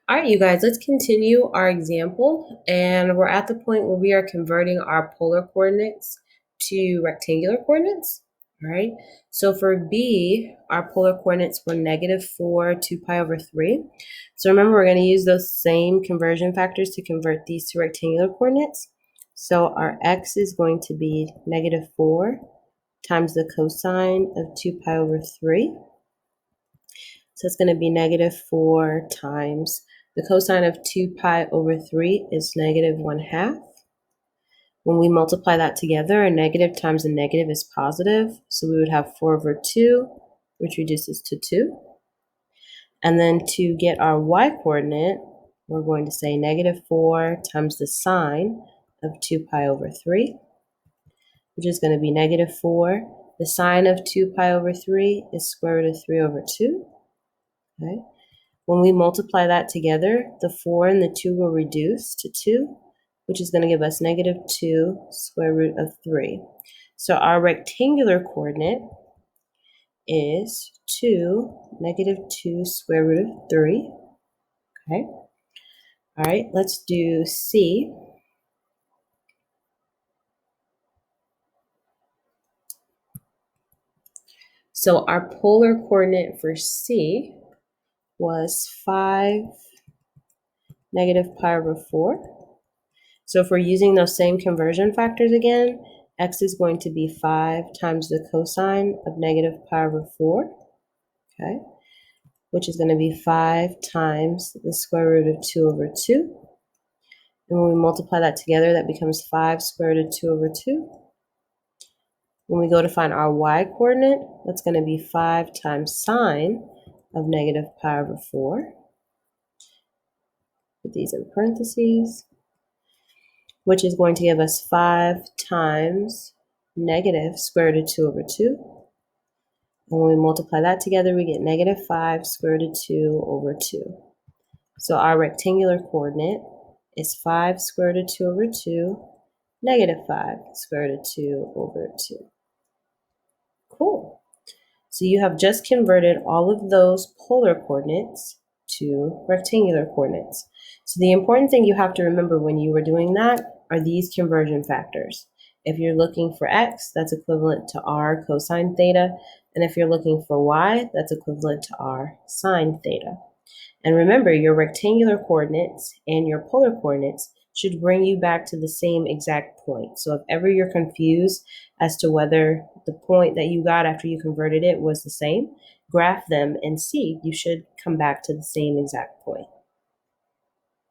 All right, you guys, let's continue our example. And we're at the point where we are converting our polar coordinates to rectangular coordinates. All right, so for B, our polar coordinates were -4, 2 pi over 3. So remember, we're going to use those same conversion factors to convert these to rectangular coordinates. So our x is going to be -4 times the cosine of 2 pi over 3. So it's going to be -4 times the cosine of 2 pi over 3 is -1/2. When we multiply that together, a negative times a negative is positive. So we would have 4 over 2, which reduces to 2. And then to get our y-coordinate, we're going to say -4 times the sine of 2 pi over 3, which is going to be -4. The sine of 2 pi over 3 is square root of 3 over 2. Okay. When we multiply that together, the 4 and the 2 will reduce to 2, which is going to give us -2 square root of 3. So our rectangular coordinate is 2 square root of 3. Okay. All right, let's do C. So our polar coordinate for C was 5 -pi over 4. So if we're using those same conversion factors again, x is going to be 5 times the cosine of -pi over 4, okay, which is going to be 5 times the square root of 2 over 2. And when we multiply that together, that becomes 5 square root of 2 over 2. When we go to find our y-coordinate, that's going to be 5 times sine of -pi over 4. Put these in parentheses, which is going to give us 5 times negative square root of 2 over 2. And when we multiply that together, we get -5 square root of 2 over 2. So our rectangular coordinate is 5 square root of 2 over 2, -5 square root of 2 over 2. Cool. So you have just converted all of those polar coordinates to rectangular coordinates. So the important thing you have to remember when you were doing that are these conversion factors. If you're looking for x, that's equivalent to r cosine theta. And if you're looking for y, that's equivalent to r sine theta. And remember, your rectangular coordinates and your polar coordinates should bring you back to the same exact point. So if ever you're confused as to whether the point that you got after you converted it was the same, graph them and see. You should come back to the same exact point.